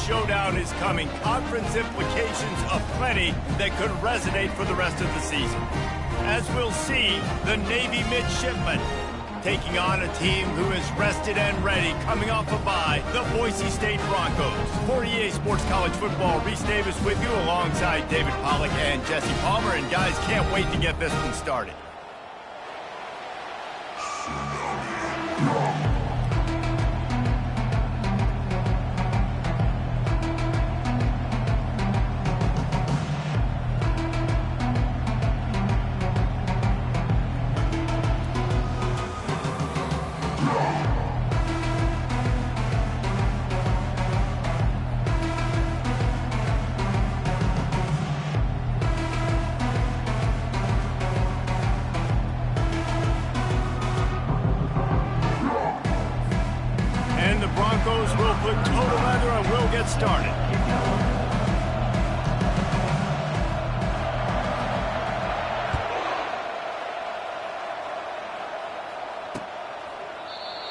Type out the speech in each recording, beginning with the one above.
showdown is coming. Conference implications aplenty that could resonate for the rest of the season. As we'll see, the Navy midshipmen taking on a team who is rested and ready, coming off a bye, the Boise State Broncos. For EA Sports College Football, Reese Davis with you alongside David Pollack and Jesse Palmer. And guys, can't wait to get this one started. Broncos will put total leather and we'll get started.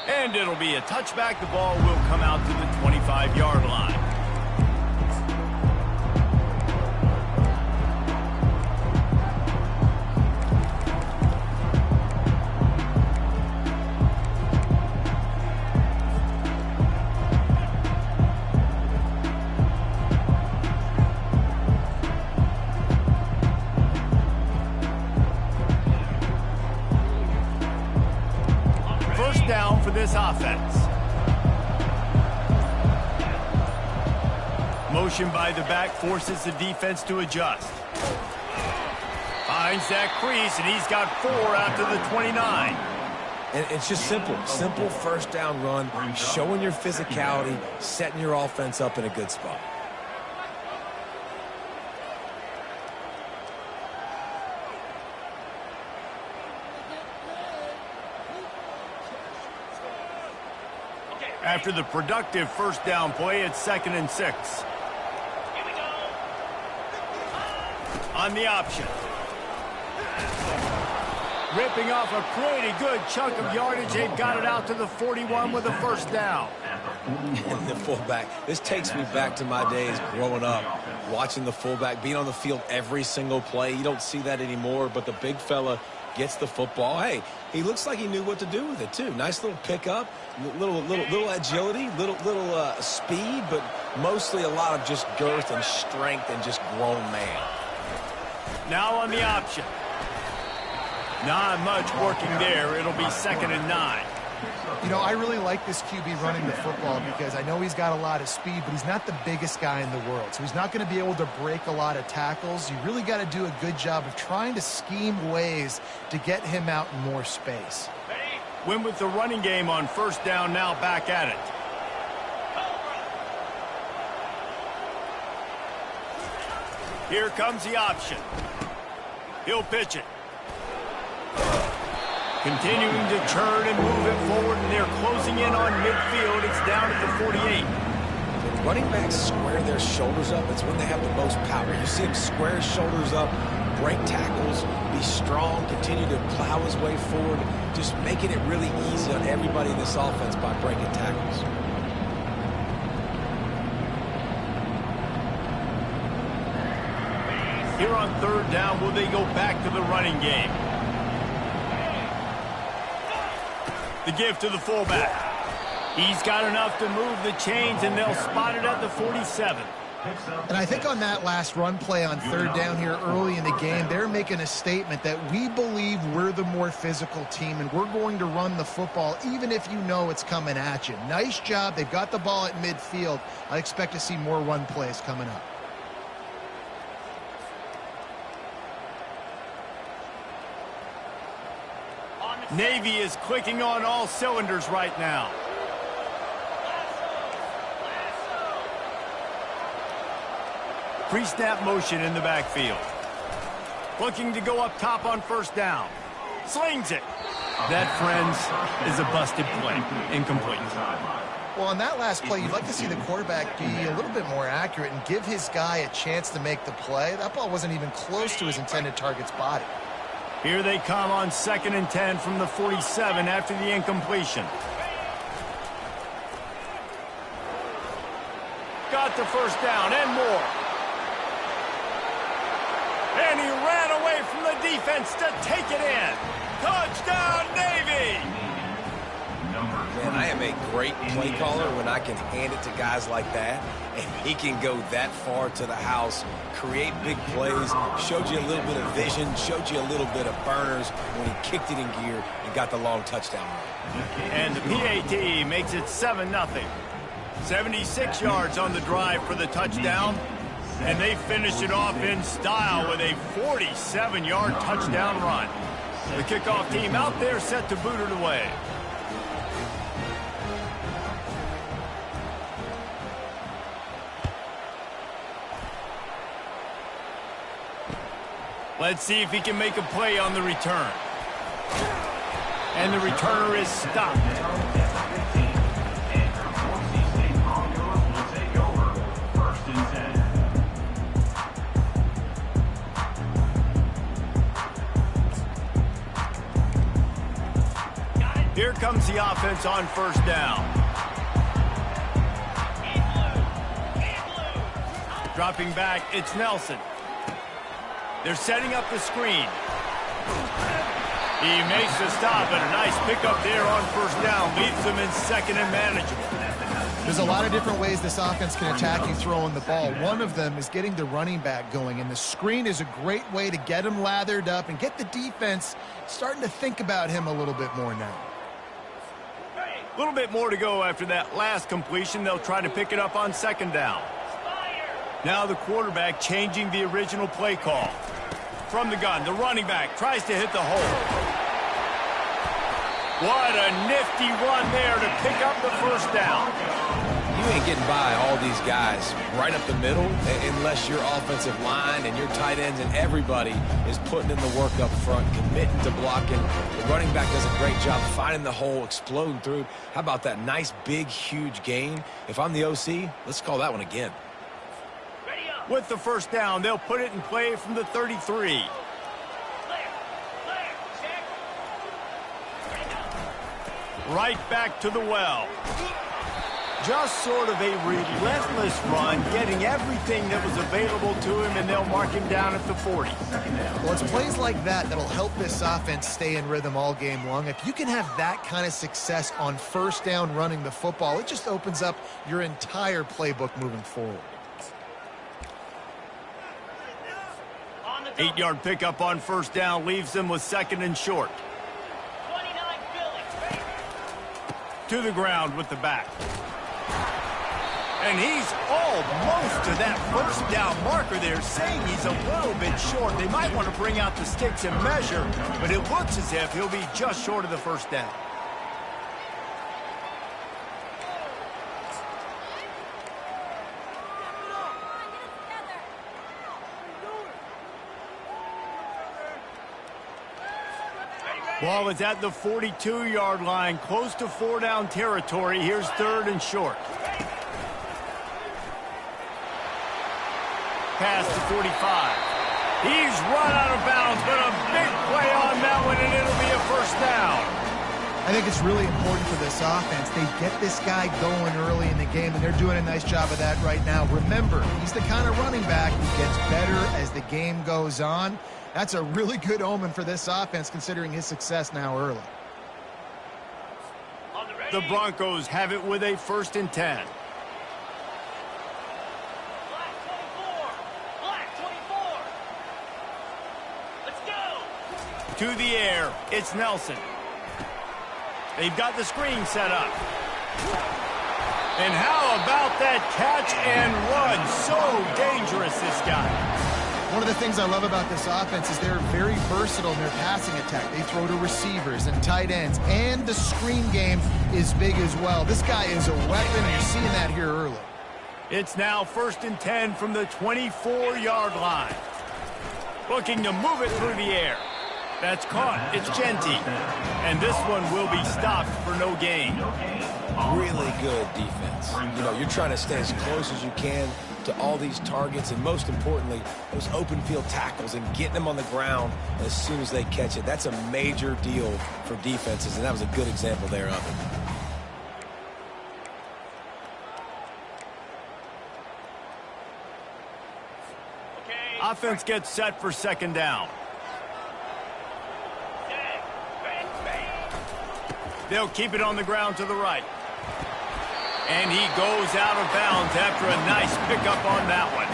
And it'll be a touchback. The ball will come out to the 25-yard line. Down for this offense. Motion by the back forces the defense to adjust. Finds that crease, and he's got 4 out to the 29. And it's just simple first down run, showing your physicality, setting your offense up in a good spot. After the productive first down play, it's 2nd and 6. On the option. Ripping off a pretty good chunk of yardage. They've got it out to the 41 with a first down. And the fullback. This takes me back to my days growing up, watching the fullback being on the field every single play. You don't see that anymore, but the big fella gets the football. Hey, he looks like he knew what to do with it too. Nice little pickup, little agility, little speed, but mostly a lot of just girth and strength and just grown man. Now on the option. Not much working there. It'll be 2nd and 9. You know, I really like this QB running the football because I know he's got a lot of speed, but he's not the biggest guy in the world. So he's not going to be able to break a lot of tackles. You really got to do a good job of trying to scheme ways to get him out in more space. Win with the running game on first down, now back at it. Here comes the option. He'll pitch it. Continuing to turn and move it forward, and they're closing in on midfield. It's down at the 48. When running backs square their shoulders up, it's when they have the most power. You see him square his shoulders up, break tackles, be strong, continue to plow his way forward, just making it really easy on everybody in this offense by breaking tackles. Here on third down, will they go back to the running game? The give to the fullback. He's got enough to move the chains, and they'll spot it at the 47. And I think on that last run play on third down here early in the game, they're making a statement that we believe we're the more physical team, and we're going to run the football even if you know it's coming at you. Nice job. They've got the ball at midfield. I expect to see more run plays coming up. Navy is clicking on all cylinders right now. Pre-snap motion in the backfield. Looking to go up top on first down. Slings it. That, friends, is a busted play. Incomplete. Well, on that last play, you'd like to see the quarterback be a little bit more accurate and give his guy a chance to make the play. That ball wasn't even close to his intended target's body. Here they come on 2nd and 10 from the 47 after the incompletion. Got the first down and more. And he ran away from the defense to take it in. Touchdown, Navy! Man, I am a great play caller when I can hand it to guys like that, and he can go that far to the house, create big plays, showed you a little bit of vision, showed you a little bit of burners when he kicked it in gear and got the long touchdown run. And the PAT makes it 7-0. 76 yards on the drive for the touchdown, and they finish it off in style with a 47-yard touchdown run. The kickoff team out there set to boot it away. Let's see if he can make a play on the return. And the returner is stopped. Here comes the offense on first down. Dropping back, it's Nelson. They're setting up the screen. He makes the stop, and a nice pickup there on first down. Leaves them in second and manageable. There's a lot of different ways this offense can attack you throwing the ball. One of them is getting the running back going, and the screen is a great way to get him lathered up and get the defense starting to think about him a little bit more now. A little bit more to go after that last completion. They'll try to pick it up on second down. Now the quarterback changing the original play call. From the gun, the running back tries to hit the hole. What a nifty run there to pick up the first down. You ain't getting by all these guys right up the middle unless your offensive line and your tight ends and everybody is putting in the work up front, committing to blocking. The running back does a great job finding the hole, exploding through. How about that nice, big, huge gain? If I'm the OC, let's call that one again. With the first down, they'll put it in play from the 33. Right back to the well. Just sort of a relentless run, getting everything that was available to him, and they'll mark him down at the 40. Well, it's plays like that that'll help this offense stay in rhythm all game long. If you can have that kind of success on first down running the football, it just opens up your entire playbook moving forward. 8-yard pickup on first down leaves them with second and short. To the ground with the back. And he's almost to that first down marker there, saying he's a little bit short. They might want to bring out the sticks and measure, but it looks as if he'll be just short of the first down. Ball is at the 42-yard line, close to four-down territory. Here's third and short. Pass to 45. He's run out of bounds, but a big play on that one, and it'll be a first down. I think it's really important for this offense. They get this guy going early in the game, and they're doing a nice job of that right now. Remember, he's the kind of running back who gets better as the game goes on. That's a really good omen for this offense, considering his success now early. The Broncos have it with a 1st and 10. Let's go. To the air, it's Nelson. They've got the screen set up. And how about that catch and run? So dangerous, this guy. One of the things I love about this offense is they're very versatile in their passing attack. They throw to receivers and tight ends, and the screen game is big as well. This guy is a weapon, and you're seeing that here early. It's now 1st and 10 from the 24-yard line. Looking to move it through the air. That's caught. It's Genty. And this one will be stopped for no gain. Really good defense. You know, you're trying to stay as close as you can to all these targets, and most importantly, those open field tackles and getting them on the ground as soon as they catch it. That's a major deal for defenses, and that was a good example there of it. Offense gets set for second down. They'll keep it on the ground to the right. And he goes out of bounds after a nice pickup on that one.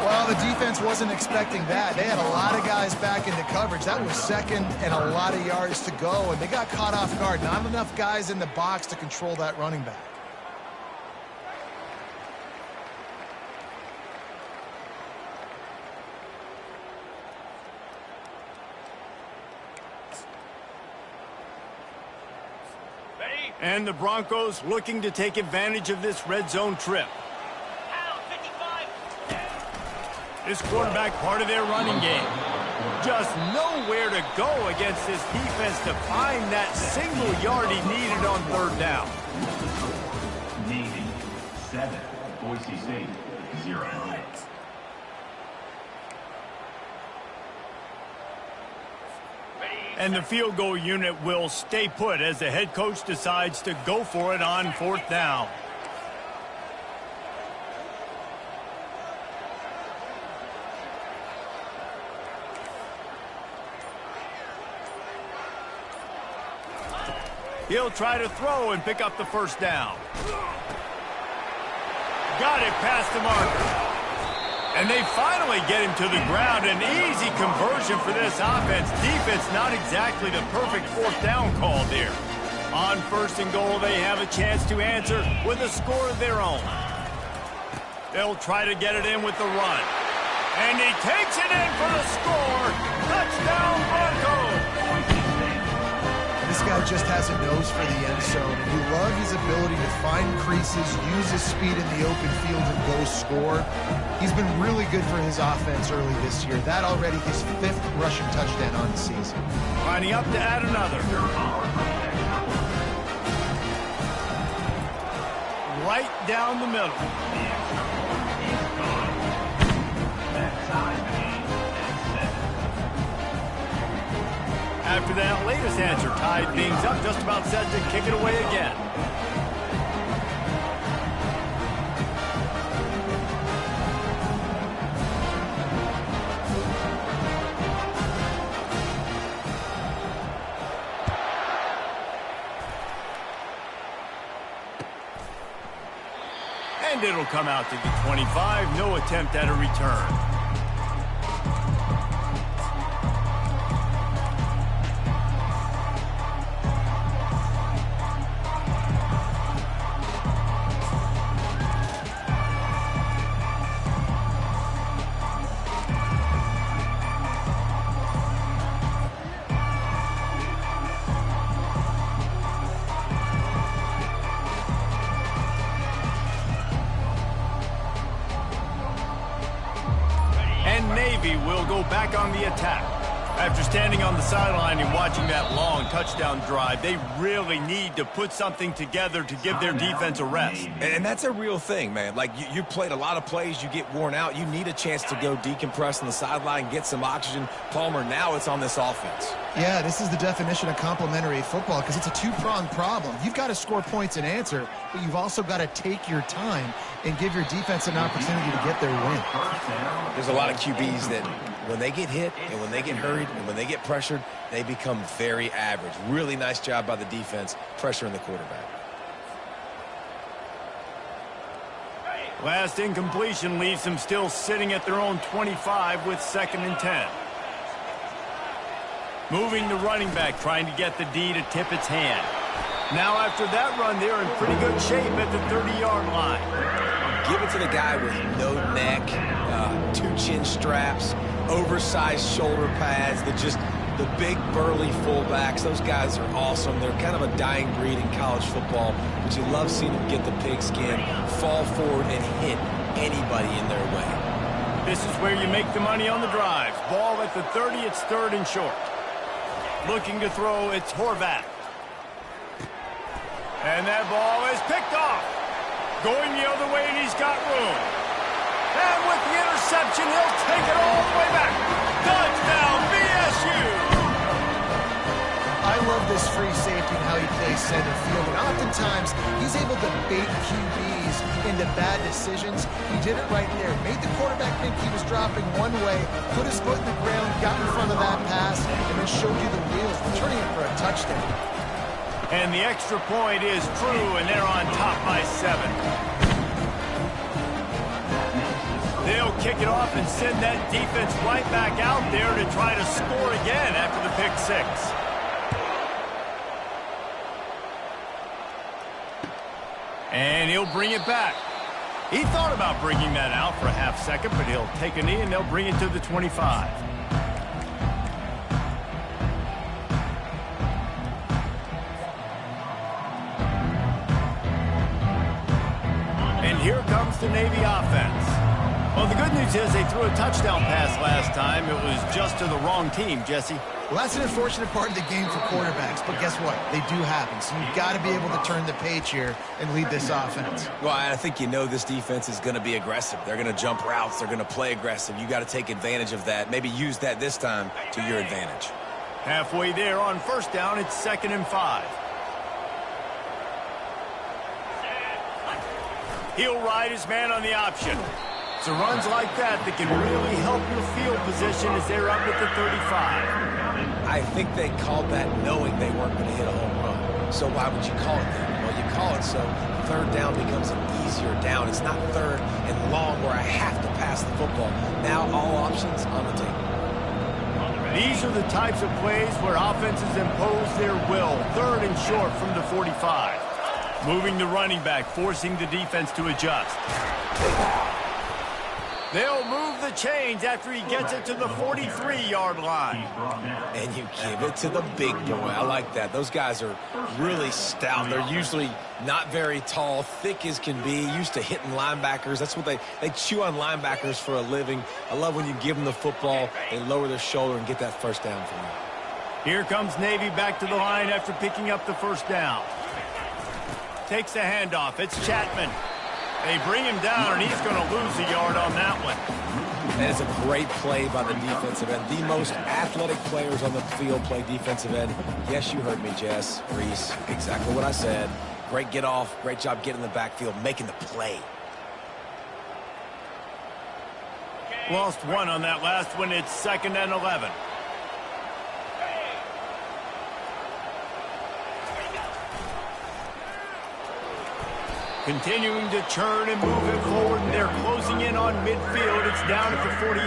Well, the defense wasn't expecting that. They had a lot of guys back into coverage. That was second and a lot of yards to go, and they got caught off guard. Not enough guys in the box to control that running back. And the Broncos looking to take advantage of this red zone trip. This quarterback part of their running game. Just nowhere to go against this defense to find that single yard he needed on third down. Navy 7, Boise State 0. And the field goal unit will stay put as the head coach decides to go for it on fourth down. He'll try to throw and pick up the first down. Got it past the marker. And they finally get him to the ground. An easy conversion for this offense. Defense not exactly the perfect fourth down call there. On first and goal, they have a chance to answer with a score of their own. They'll try to get it in with the run. And he takes it in for the score. Touchdown, Broncos. This guy just has a nose for the end zone, and you love his ability to find creases, use his speed in the open field, and go score. He's been really good for his offense early this year. That already his 5th rushing touchdown on the season. Lining up to add another. Right down the middle. After that latest answer, tied things up, just about set to kick it away again. And it'll come out to the 25, no attempt at a return. Navy will go back on the attack. After standing on the sideline and watching that long touchdown drive, they really need to put something together to give their defense a rest. And that's a real thing, man. Like, you played a lot of plays, you get worn out. You need a chance to go decompress on the sideline, get some oxygen. Palmer, now it's on this offense. Yeah, this is the definition of complementary football because it's a two-pronged problem. You've got to score points and answer, but you've also got to take your time and give your defense an opportunity to get their win. There's a lot of QBs that when they get hit and when they get hurried and when they get pressured, they become very average. Really nice job by the defense pressuring the quarterback. Last incompletion leaves them still sitting at their own 25 with 2nd and 10. Moving the running back, trying to get the D to tip its hand. Now after that run, they're in pretty good shape at the 30-yard line. Give it to the guy with no neck, 2 chin straps, oversized shoulder pads, the big burly fullbacks. Those guys are awesome. They're kind of a dying breed in college football, but you love seeing them get the pigskin, fall forward, and hit anybody in their way. This is where you make the money on the drives. Ball at the 30, it's 3rd and short. Looking to throw, it's Horvath. And that ball is picked off. Going the other way, and he's got room. And with the interception, he'll take it all the way back. Touchdown, BSU! I love this free safety and how he plays center field. And oftentimes, he's able to bait QBs into bad decisions. He did it right there. Made the quarterback think he was dropping one way, put his foot in the ground, got in front of that pass, and then showed you the wheels, returning it for a touchdown. And the extra point is true, and they're on top by 7. They'll kick it off and send that defense right back out there to try to score again after the pick 6. And he'll bring it back. He thought about bringing that out for a half second, but he'll take a knee and they'll bring it to the 25. And here comes the Navy offense. Well, the good news is they threw a touchdown pass last time. It was just to the wrong team, Jesse. Well, that's an unfortunate part of the game for quarterbacks, but guess what? They do happen, so you've got to be able to turn the page here and lead this offense. Well, I think you know this defense is going to be aggressive. They're going to jump routes. They're going to play aggressive. You got to take advantage of that. Maybe use that this time to your advantage. Halfway there on first down, it's 2nd and 5. He'll ride his man on the option. So runs like that can really help your field position as they're up at the 35. I think they called that knowing they weren't going to hit a home run. So why would you call it that? Well, you call it so third down becomes an easier down. It's not third and long where I have to pass the football. Now all options on the table. These are the types of plays where offenses impose their will. 3rd and short from the 45. Moving the running back, forcing the defense to adjust. They'll move the chains after he gets it to the 43-yard line. And you give it to the big boy. I like that. Those guys are really stout. They're usually not very tall, thick as can be, used to hitting linebackers. That's what they chew on linebackers for a living. I love when you give them the football, they lower their shoulder and get that first down for you. Here comes Navy back to the line after picking up the first down. Takes the handoff. It's Chapman. They bring him down, and he's going to lose a yard on that one. That is a great play by the defensive end. The most athletic players on the field play defensive end. Yes, you heard me, Jess, Reese. Exactly what I said. Great get off. Great job getting in the backfield, making the play. Lost one on that last one. It's 2nd and 11. Continuing to churn and move it forward, and they're closing in on midfield. It's down at the 48.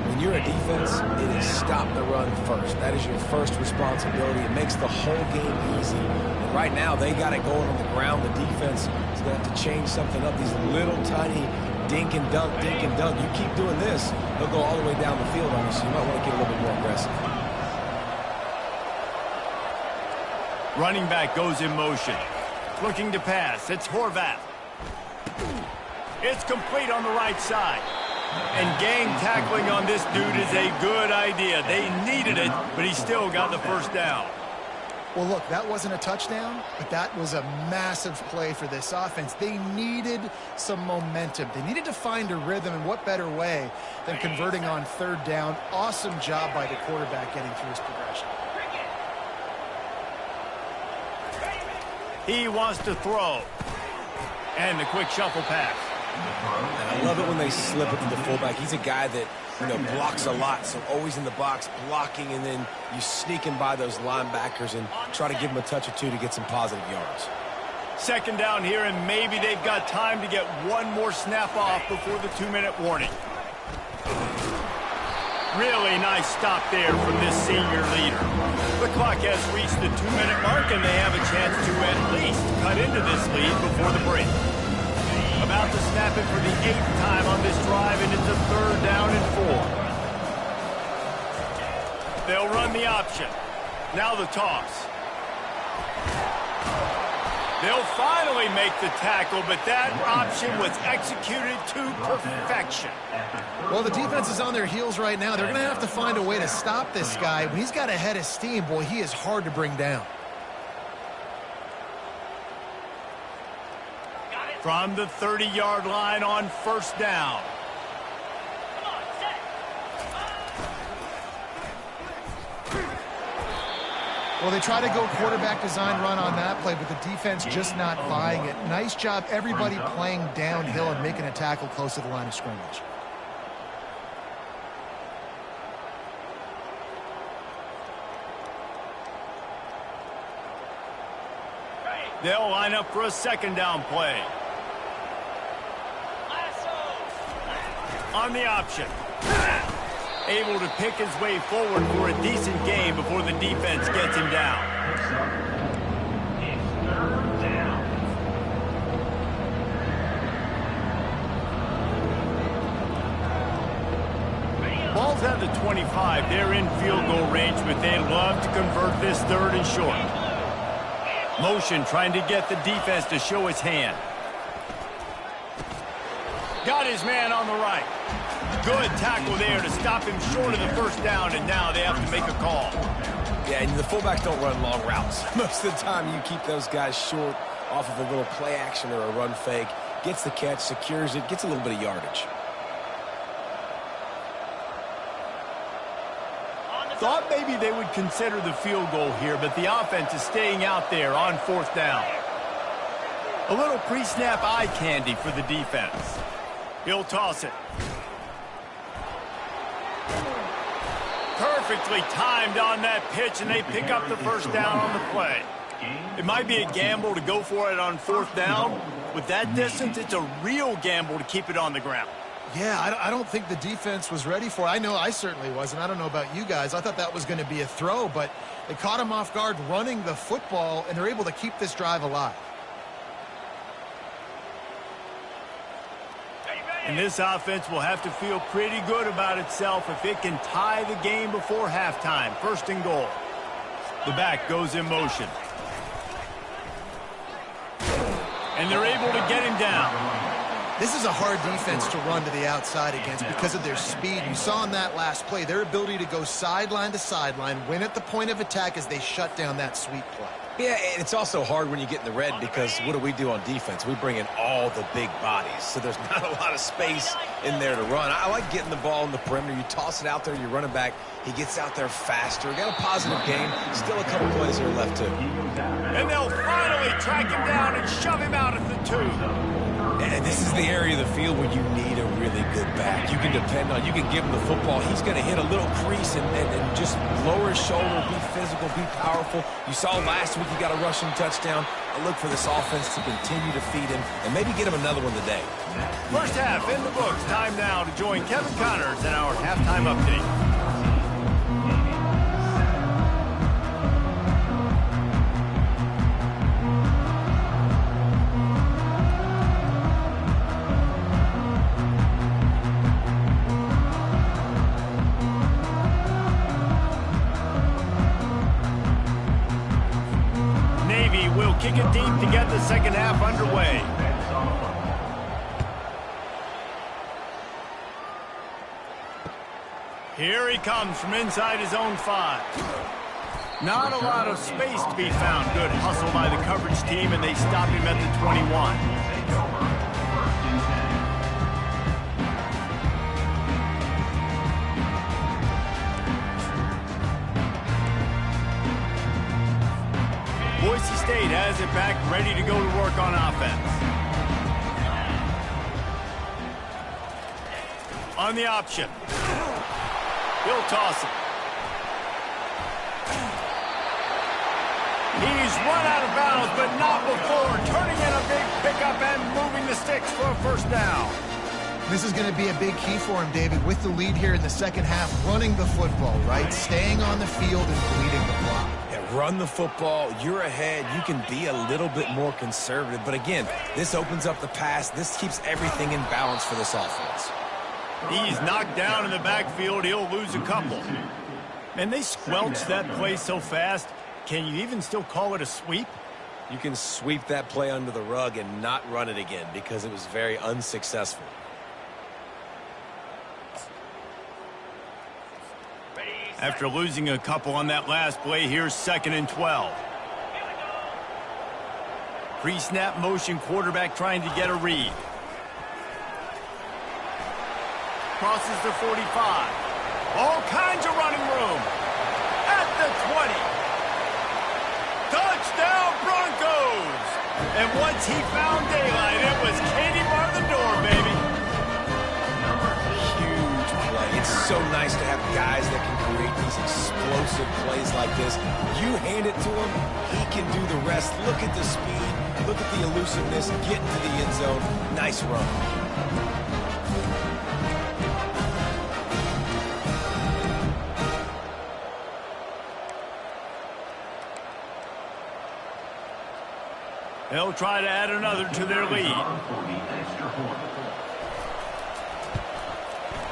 When you're a defense, it is stop the run first. That is your first responsibility. It makes the whole game easy. And right now, they got it going on the ground. The defense is going to have to change something up. These little tiny dink and dunk, dink and dunk. You keep doing this, they'll go all the way down the field on you, so you might want to get a little bit more aggressive. Running back goes in motion. Looking to pass. It's Horvath. It's complete on the right side. And gang tackling on this dude is a good idea. They needed it, but he still got the first down. Well, look, that wasn't a touchdown, but that was a massive play for this offense. They needed some momentum. They needed to find a rhythm, and what better way than converting on third down. Awesome job by the quarterback getting through his progression. He wants to throw. And the quick shuffle pass. And I love it when they slip it to the fullback. He's a guy that, blocks a lot, so always in the box blocking, and then you sneak in by those linebackers and try to give them a touch or two to get some positive yards. 2nd down here, and maybe they've got time to get one more snap off before the 2-minute warning. Really nice stop there from this senior leader. The clock has reached the 2-minute mark, and they have a chance to at least cut into this lead before the break. About to snap it for the 8th time on this drive, and it's a 3rd down and 4. They'll run the option. Now the toss. They'll finally make the tackle, but that option was executed to perfection. Well, the defense is on their heels right now. They're going to have to find a way to stop this guy. When he's got a head of steam, boy, he is hard to bring down. From the 30-yard line on first down. Well, they try to go quarterback design run on that play, but the defense just not buying it. Nice job, everybody playing downhill and making a tackle close to the line of scrimmage. They'll line up for a second down play. On the option. Able to pick his way forward for a decent gain before the defense gets him down. It's third down. Ball's at the 25. They're in field goal range, but they'd love to convert this third and short. Motion trying to get the defense to show his hand. Got his man on the right. Good tackle there to stop him short of the first down, and now they have to make a call. Yeah, and the fullbacks don't run long routes. Most of the time you keep those guys short off of a little play action or a run fake. Gets the catch, secures it, gets a little bit of yardage. Thought maybe they would consider the field goal here, but the offense is staying out there on fourth down. A little pre-snap eye candy for the defense. He'll toss it. Perfectly timed on that pitch, and they pick up the first down on the play. It might be a gamble to go for it on fourth down. With that distance, it's a real gamble to keep it on the ground. Yeah, I don't think the defense was ready for it. I know I certainly wasn't. I don't know about you guys. I thought that was going to be a throw, but they caught him off guard running the football, and they're able to keep this drive alive. And this offense will have to feel pretty good about itself if it can tie the game before halftime. First and goal. The back goes in motion. And they're able to get him down. This is a hard defense to run to the outside against because of their speed. You saw in that last play their ability to go sideline to sideline, win at the point of attack as they shut down that sweep play. Yeah, and it's also hard when you get in the red because what do we do on defense? We bring in all the big bodies, so there's not a lot of space in there to run. I like getting the ball in the perimeter. You toss it out there, you're running back. He gets out there faster. Got a positive game. Still a couple plays here left, too. And they'll finally track him down and shove him out at the 2. And this is the area of the field where you need a really good back. You can depend on, you can give him the football. He's going to hit a little crease and just lower his shoulder, be physical, be powerful. You saw last week he got a rushing touchdown. I look for this offense to continue to feed him and maybe get him another one today. First half in the books. Time now to join Kevin Connors in our halftime update. Kick it deep to get the second half underway. Here he comes from inside his own 5. Not a lot of space to be found. Good hustle by the coverage team, and they stop him at the 21. Boise State has it back, ready to go to work on offense. On the option. He'll toss it. He's run out of bounds, but not before turning in a big pickup and moving the sticks for a first down. This is going to be a big key for him, David, with the lead here in the second half, running the football, right? Staying on the field and bleeding the clock. Run the football, you're ahead, you can be a little bit more conservative. But again, this opens up the pass. This keeps everything in balance for this offense. He's knocked down in the backfield. He'll lose a couple. And they squelched that play so fast. Can you even still call it a sweep? You can sweep that play under the rug and not run it again because it was very unsuccessful. After losing a couple on that last play, here's 2nd and 12. Pre-snap motion, quarterback trying to get a read. Crosses the 45. All kinds of running room. At the 20. Touchdown, Broncos! And once he found daylight, it was Katie bar the door, baby. Huge play. It's so nice to have guys that can create these explosive plays like this. You hand it to him, he can do the rest. Look at the speed. Look at the elusiveness. Get into the end zone. Nice run. They'll try to add another to their lead.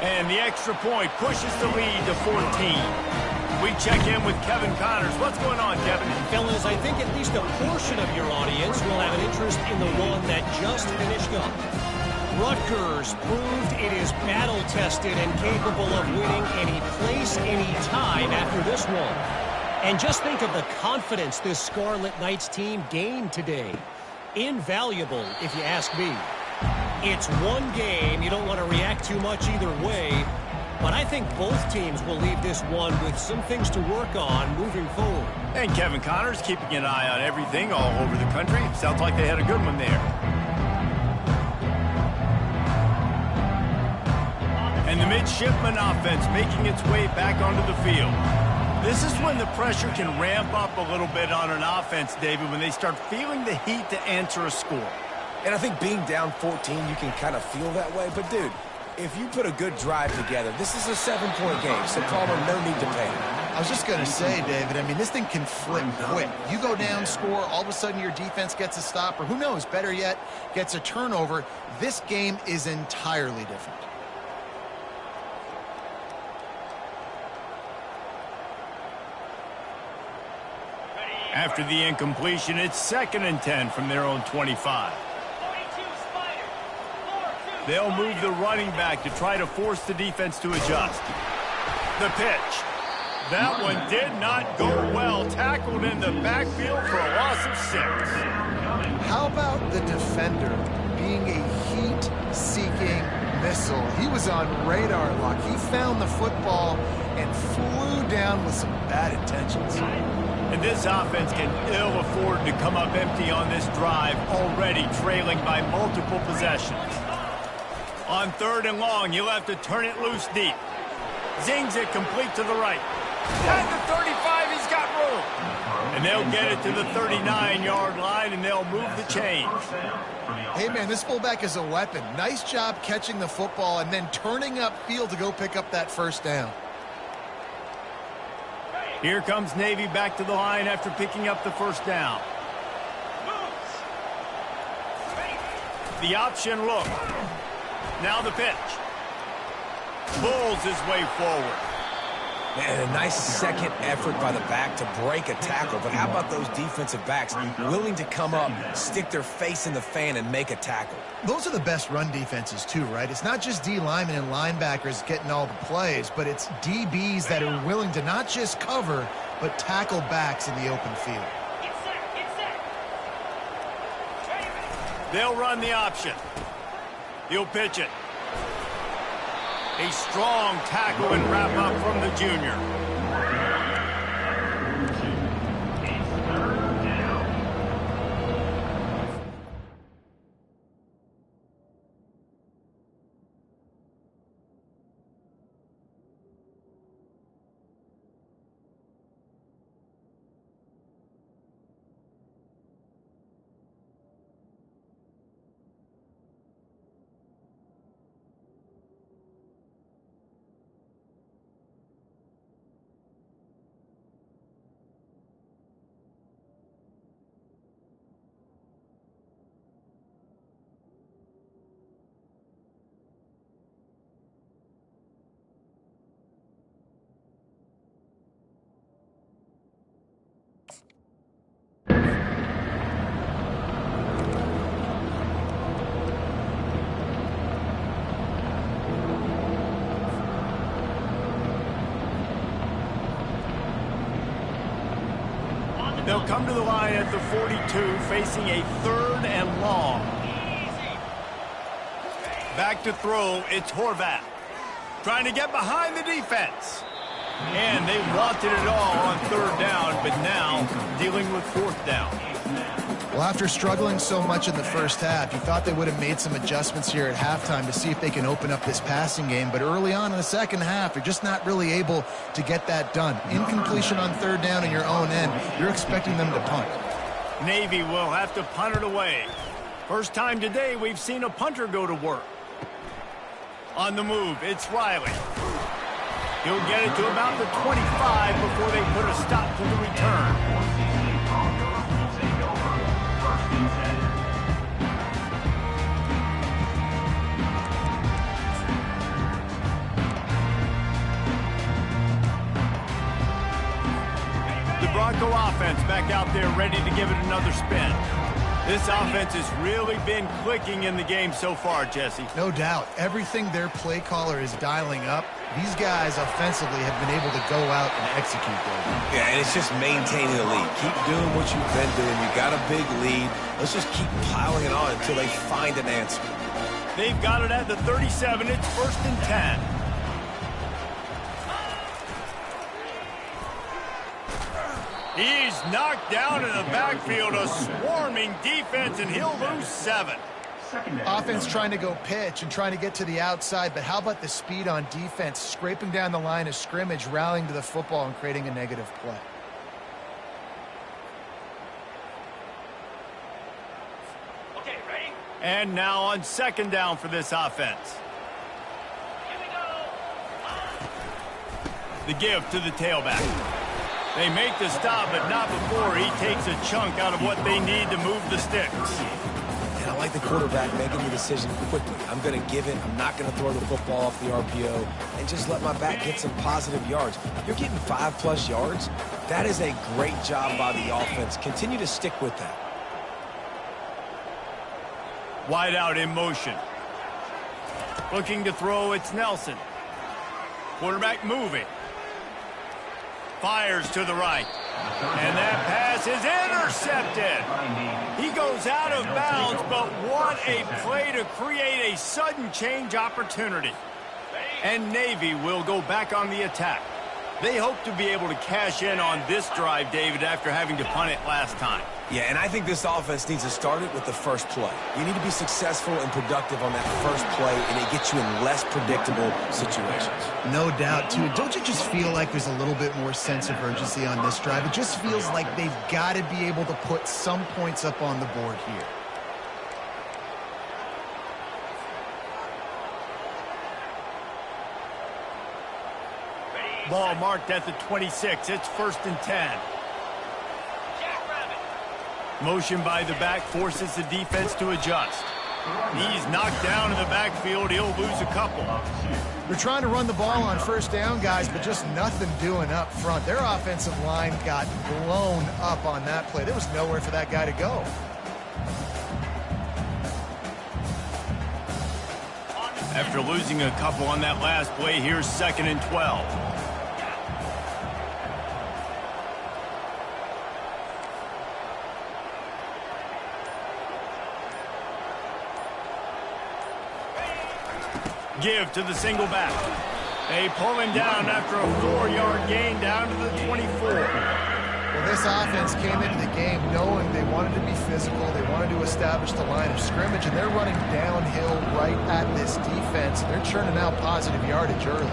And the extra point pushes the lead to 14. We check in with Kevin Connors. What's going on, Kevin? Fellas, I think at least a portion of your audience will have an interest in the one that just finished up. Rutgers proved it is battle-tested and capable of winning any place, any time after this one. And just think of the confidence this Scarlet Knights team gained today. Invaluable, if you ask me. It's one game. You don't want to react too much either way. But I think both teams will leave this one with some things to work on moving forward. And Kevin Connors keeping an eye on everything all over the country. Sounds like they had a good one there. And the midshipman offense making its way back onto the field. This is when the pressure can ramp up a little bit on an offense, David, when they start feeling the heat to answer a score. And I think being down 14, you can kind of feel that way. But, dude, if you put a good drive together, this is a 7-point game, so Palmer, no need to panic. I was just going to say, David, I mean, this thing can flip quick. You go down, score, all of a sudden your defense gets a stop, or who knows, better yet, gets a turnover. This game is entirely different. After the incompletion, it's 2nd and 10 from their own 25. They'll move the running back to try to force the defense to adjust. The pitch. That one did not go well. Tackled in the backfield for a loss of 6. How about the defender being a heat-seeking missile? He was on radar lock. He found the football and flew down with some bad intentions. And this offense can ill afford to come up empty on this drive, already trailing by multiple possessions. On 3rd and long, you'll have to turn it loose deep. Zings it complete to the right. At the 35, he's got room. And they'll get it to the 39-yard line, and they'll move the chains. Hey, man, this fullback is a weapon. Nice job catching the football and then turning upfield to go pick up that first down. Here comes Navy back to the line after picking up the first down. The option look. Now the pitch. Pulls his way forward. Man, a nice second effort by the back to break a tackle. But how about those defensive backs willing to come up, stick their face in the fan, and make a tackle? Those are the best run defenses, too, right? It's not just D linemen and linebackers getting all the plays, but it's DBs that are willing to not just cover, but tackle backs in the open field. They'll run the option. He'll pitch it. A strong tackle and wrap up from the junior. They'll come to the line at the 42, facing a 3rd and long. Back to throw, it's Horvath. Trying to get behind the defense. And they wanted it all on third down, but now dealing with fourth down. Well, after struggling so much in the first half, you thought they would have made some adjustments here at halftime to see if they can open up this passing game. But early on in the second half, they're just not really able to get that done. Incompletion on third down in your own end, you're expecting them to punt. Navy will have to punt it away. First time today we've seen a punter go to work. On the move, it's Riley. He'll get it to about the 25 before they put a stop to the return. The Bronco offense back out there ready to give it another spin. This offense has really been clicking in the game so far, Jesse. No doubt. Everything their play caller is dialing up, these guys offensively have been able to go out and execute there. Yeah, and it's just maintaining the lead. Keep doing what you've been doing. You got a big lead. Let's just keep piling it on until they find an answer. They've got it at the 37. It's 1st and 10. He's knocked down in the backfield, a swarming defense, and he'll lose 7. Offense trying to go pitch and trying to get to the outside, but how about the speed on defense, scraping down the line of scrimmage, rallying to the football, and creating a negative play. Okay, ready? And now on 2nd down for this offense. Here we go. The give to the tailback. They make the stop, but not before he takes a chunk out of what they need to move the sticks. And I like the quarterback making the decision quickly. I'm going to give it. I'm not going to throw the football off the RPO and just let my back get some positive yards. You're getting 5+ yards. That is a great job by the offense. Continue to stick with that. Wide out in motion. Looking to throw, it's Nelson. Quarterback moving. Fires to the right. And that pass is intercepted. He goes out of bounds, but what a play to create a sudden change opportunity. And Navy will go back on the attack. They hope to be able to cash in on this drive, David, after having to punt it last time. Yeah, and I think this offense needs to start it with the first play. You need to be successful and productive on that first play, and it gets you in less predictable situations. No doubt, too. Don't you just feel like there's a little bit more sense of urgency on this drive? It just feels like they've got to be able to put some points up on the board here. Ball marked at the 26. It's 1st and 10. Motion by the back forces the defense to adjust. He's knocked down in the backfield. He'll lose a couple. They're trying to run the ball on 1st down, guys, but just nothing doing up front. Their offensive line got blown up on that play. There was nowhere for that guy to go. After losing a couple on that last play, here's 2nd and 12. Give to the single back. They pull him down after a 4-yard gain down to the 24. Well, this offense came into the game knowing they wanted to be physical. They wanted to establish the line of scrimmage, and they're running downhill right at this defense. They're churning out positive yardage early.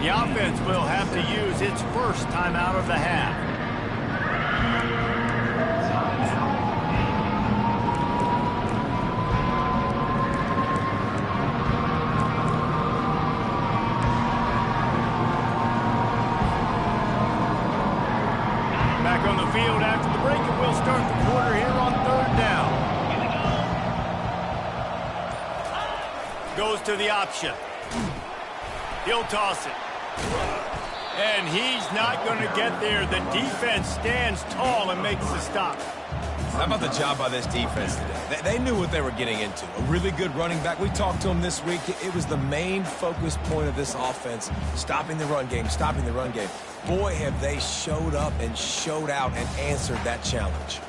The offense will have to use its first time out of the half. Back on the field after the break, and we'll start the quarter here on 3rd down. Goes to the option. He'll toss it. And he's not going to get there. The defense stands tall and makes the stop. How about the job by this defense today? They knew what they were getting into. A really good running back. We talked to him this week. It was the main focus point of this offense, stopping the run game, stopping the run game. Boy, have they showed up and showed out and answered that challenge.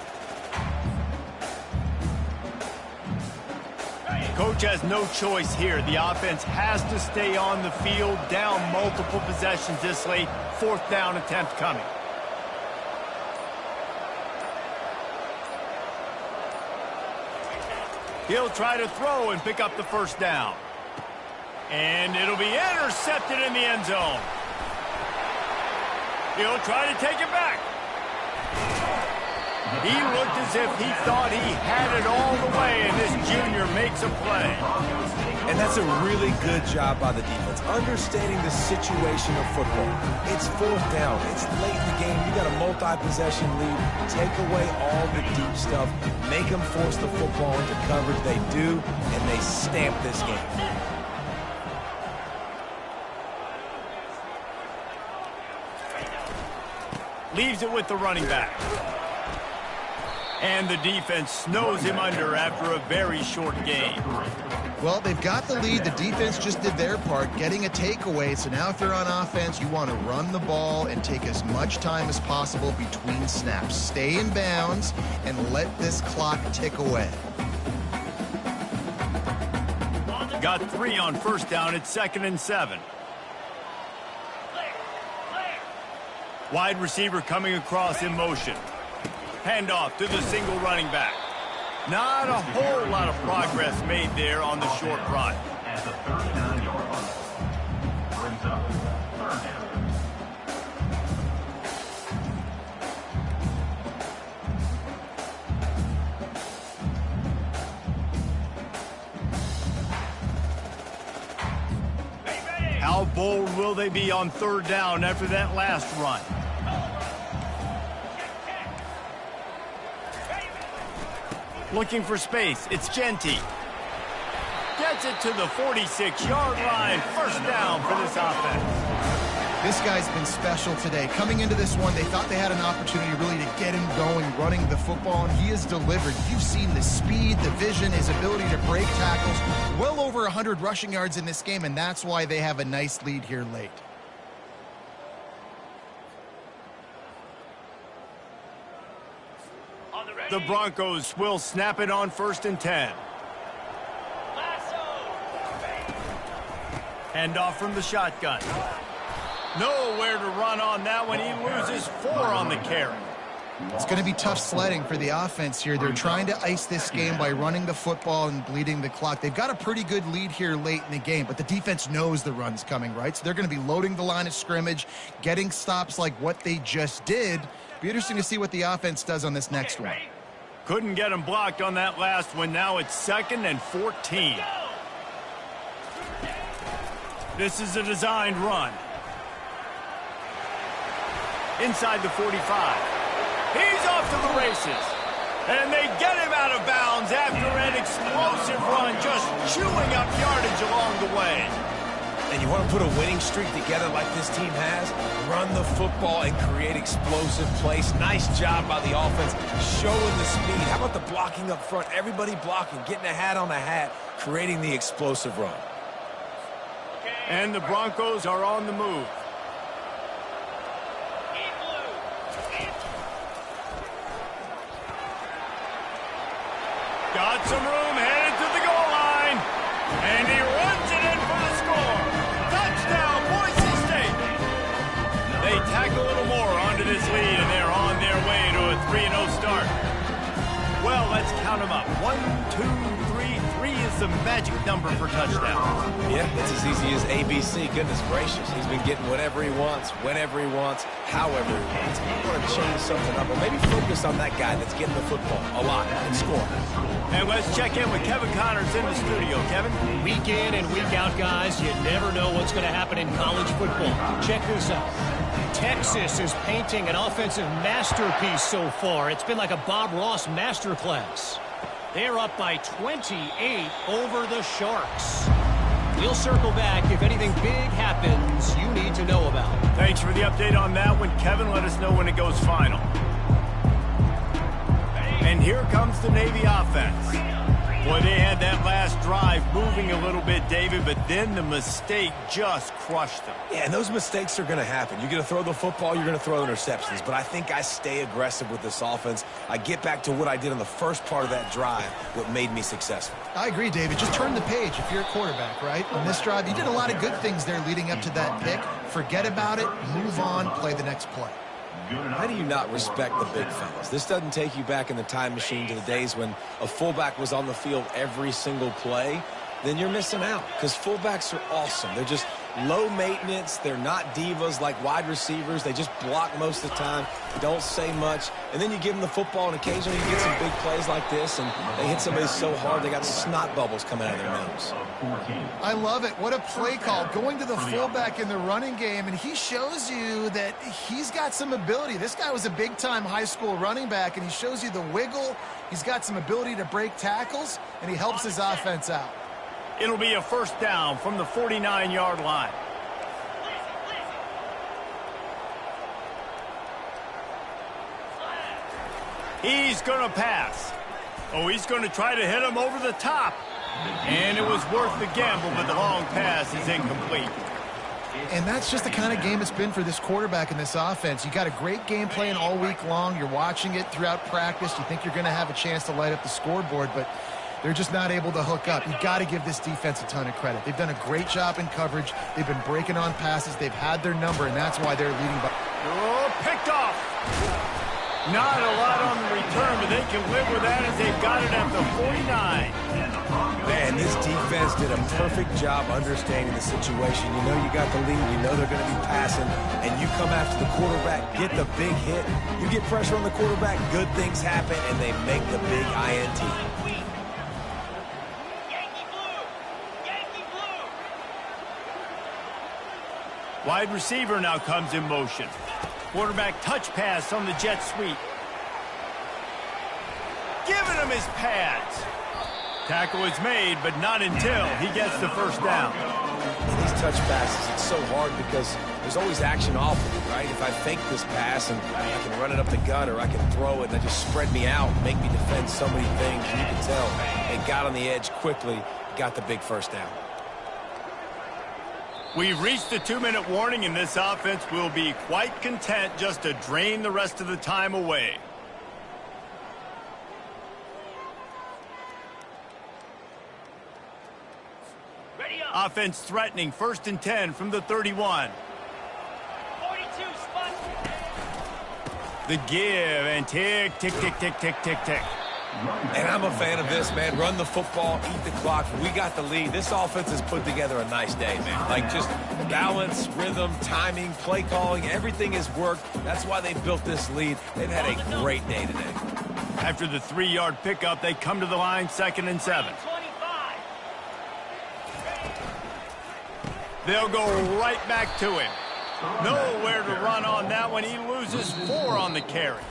Coach has no choice here. The offense has to stay on the field, down multiple possessions this late. 4th down attempt coming. He'll try to throw and pick up the 1st down. And it'll be intercepted in the end zone. He'll try to take it back. He looked as if he thought he had it all the way, and this junior makes a play. And that's a really good job by the defense, understanding the situation of football. It's 4th down. It's late in the game. You got a multi-possession lead. Take away all the deep stuff. Make them force the football into coverage. They do, and they stamp this game. Leaves it with the running back. And the defense snows him under after a very short game. Well, they've got the lead. The defense just did their part, getting a takeaway. So now if they're on offense, you want to run the ball and take as much time as possible between snaps. Stay in bounds and let this clock tick away. Got 3 on 1st down. It's 2nd and 7. Wide receiver coming across in motion. Handoff to the single running back. Not a whole lot of progress made there on the short run. At the 39-yard line. Brings up 3rd down. How bold will they be on 3rd down after that last run? Looking for space. It's Genty. Gets it to the 46-yard line. 1st down for this offense. This guy's been special today. Coming into this one, they thought they had an opportunity really to get him going, running the football, and he has delivered. You've seen the speed, the vision, his ability to break tackles. Well over 100 rushing yards in this game, and that's why they have a nice lead here late. The Broncos will snap it on 1st and 10. Handoff from the shotgun. Nowhere to run on that one. He loses 4 on the carry. It's going to be tough sledding for the offense here. They're trying to ice this game by running the football and bleeding the clock. They've got a pretty good lead here late in the game, but the defense knows the run's coming, right? So they're going to be loading the line of scrimmage, getting stops like what they just did. Be interesting to see what the offense does on this next one. Couldn't get him blocked on that last one. Now it's 2nd and 14. This is a designed run. Inside the 45. He's off to the races. And they get him out of bounds after an explosive run, just chewing up yardage along the way. And you want to put a winning streak together like this team has? Run the football and create explosive plays. Nice job by the offense, showing the speed. How about the blocking up front? Everybody blocking, getting a hat on a hat, creating the explosive run. And the Broncos are on the move. Got some room, headed to the goal line. And he runs it in for the score. Touchdown, Boise State. They tack a little more onto this lead, and they're on their way to a 3-0 start. Well, let's count them up. 1, 2, 3. 3 is the magic number for touchdowns. Yeah, it's as easy as ABC. Goodness gracious. He's been getting whatever he wants, whenever he wants, however he wants. You want to change something up, or maybe focus on that guy that's getting the football a lot and scoring. And let's check in with Kevin Connors in the studio. Kevin? Week in and week out, guys, you never know what's going to happen in college football. Check this out. Texas is painting an offensive masterpiece so far. It's been like a Bob Ross masterclass. They're up by 28 over the Sharks. We'll circle back if anything big happens you need to know about. Thanks for the update on that one, Kevin. Let us know when it goes final. And here comes the Navy offense. Boy, they had that last drive moving a little bit, David, but then the mistake just crushed them. Yeah, and those mistakes are going to happen. You're going to throw the football, you're going to throw interceptions. But I think I stay aggressive with this offense. I get back to what I did on the first part of that drive, what made me successful. I agree, David. Just turn the page if you're a quarterback, right? On this drive, you did a lot of good things there leading up to that pick. Forget about it, move on, play the next play. How do you not respect the big fellas? This doesn't take you back in the time machine to the days when a fullback was on the field every single play. Then you're missing out because fullbacks are awesome. They're just low maintenance. They're not divas like wide receivers. They just block most of the time, don't say much. And then you give them the football, and occasionally you get some big plays like this, and they hit somebody so hard they got snot bubbles coming out of their nose. I love it. What a play call. Going to the fullback in the running game, and he shows you that he's got some ability. This guy was a big-time high school running back, and he shows you the wiggle. He's got some ability to break tackles, and he helps his offense out. It'll be a first down from the 49-yard line. He's going to pass. Oh, he's going to try to hit him over the top. And it was worth the gamble, but the long pass is incomplete. And that's just the kind of game it's been for this quarterback in this offense. You got a great game plan all week long. You're watching it throughout practice. You think you're going to have a chance to light up the scoreboard, but they're just not able to hook up. You got to give this defense a ton of credit. They've done a great job in coverage. They've been breaking on passes. They've had their number, and that's why they're leading by. Oh, picked off. Not a lot on the return, but they can live with that as they've got it at the 49. Man, this defense did a perfect job understanding the situation. You know you got the lead. You know they're going to be passing, and you come after the quarterback, get the big hit. You get pressure on the quarterback, good things happen, and they make the big INT. Wide receiver now comes in motion. Quarterback touch pass on the jet sweep. Giving him his pads. Tackle is made, but not until he gets the first down. In these touch passes, it's so hard because there's always action off of it, right? If I fake this pass and I can run it up the gut or I can throw it and they just spread me out and make me defend so many things, and you can tell they got on the edge quickly, got the big first down. We've reached the 2-minute warning, and this offense will be quite content just to drain the rest of the time away. Offense threatening, 1st and 10 from the 31. 42, spot. The give, and tick, tick, tick, tick, tick, tick, tick. And I'm a fan of this, man. Run the football, eat the clock. We got the lead. This offense has put together a nice day, man. Like just balance, rhythm, timing, play calling, everything has worked. That's why they built this lead. They've had a great day today. After the 3-yard pickup, they come to the line, 2nd and 7. 25. They'll go right back to him. Nowhere to run on that one. He loses 4 on the carry.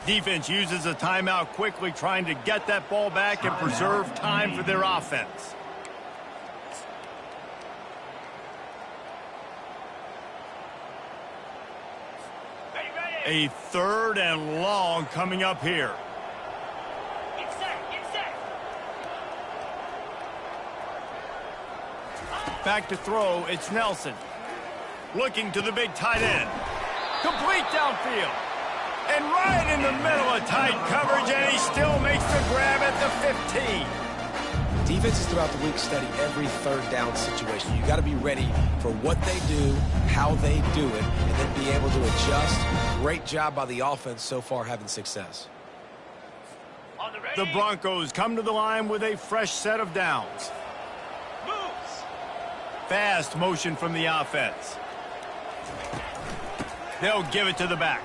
Defense uses a timeout quickly, trying to get that ball back and preserve time for their offense. A 3rd and long coming up here. Get set, get set. Back to throw, it's Nelson. Looking to the big tight end. Complete downfield. And right in the middle of tight coverage, and he still makes the grab at the 15. Defenses throughout the week study every 3rd down situation. You got to be ready for what they do, how they do it, and then be able to adjust. Great job by the offense so far having success. On the ready. The Broncos come to the line with a fresh set of downs. Moves. Fast motion from the offense. They'll give it to the back.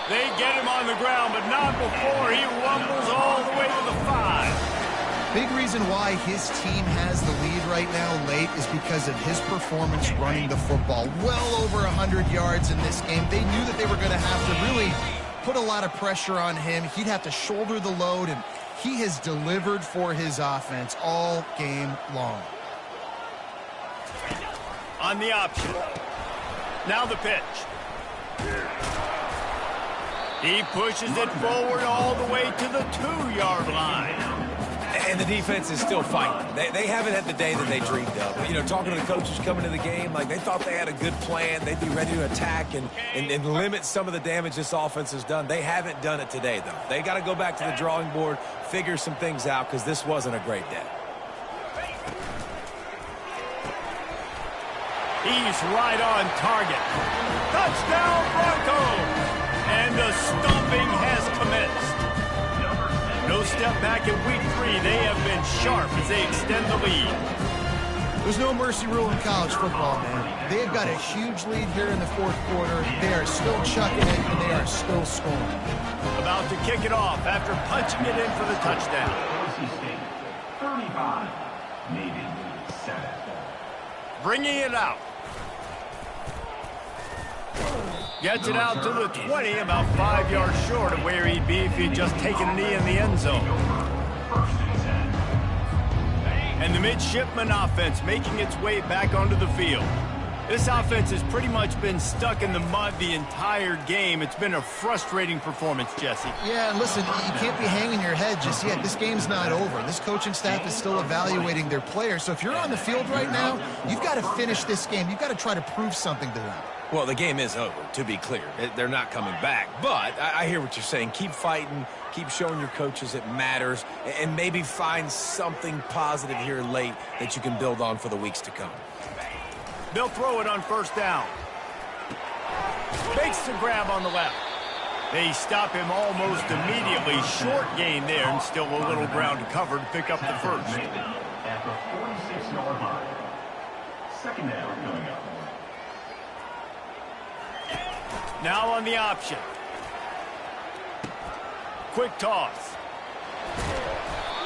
They get him on the ground, but not before he rumbles all the way to the 5. Big reason why his team has the lead right now late is because of his performance running the football. Well over 100 yards in this game. They knew that they were going to have to really put a lot of pressure on him. He'd have to shoulder the load, and he has delivered for his offense all game long. On the option. Now the pitch. He pushes it forward all the way to the 2-yard line. And the defense is still fighting. They haven't had the day that they dreamed of. You know, talking to the coaches coming to the game, like they thought they had a good plan. They'd be ready to attack and limit some of the damage this offense has done. They haven't done it today, though. They got to go back to the drawing board, figure some things out, because this wasn't a great day. He's right on target. Touchdown, Broncos! And the stomping has commenced. No step back in week 3. They have been sharp as they extend the lead. There's no mercy rule in college football, man. They've got a huge lead here in the fourth quarter. They are still chucking it, and they are still scoring. About to kick it off after punching it in for the touchdown. Boise State, 35. Navy, 7. Bringing it out. Gets it out to the 20, about 5 yards short of where he'd be if he'd just taken a knee in the end zone. And the midshipman offense making its way back onto the field. This offense has pretty much been stuck in the mud the entire game. It's been a frustrating performance, Jesse. Yeah, and listen, you can't be hanging your head just yet. This game's not over. This coaching staff is still evaluating their players. So if you're on the field right now, you've got to finish this game. You've got to try to prove something to them. Well, the game is over, to be clear. They're not coming back. But I hear what you're saying. Keep fighting. Keep showing your coaches it matters. And maybe find something positive here late that you can build on for the weeks to come. They'll throw it on first down. Makes the grab on the left. They stop him almost immediately. Short gain there, and still a little ground to cover to pick up the first. At the 46-yard line. Second down coming up. Now on the option. Quick toss.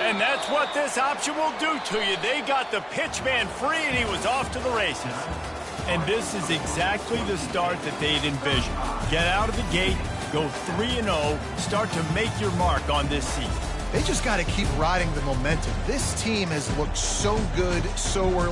And that's what this option will do to you. They got the pitch man free, and he was off to the races. And this is exactly the start that they'd envisioned. Get out of the gate, go 3-0, start to make your mark on this season. They just got to keep riding the momentum. This team has looked so good so early.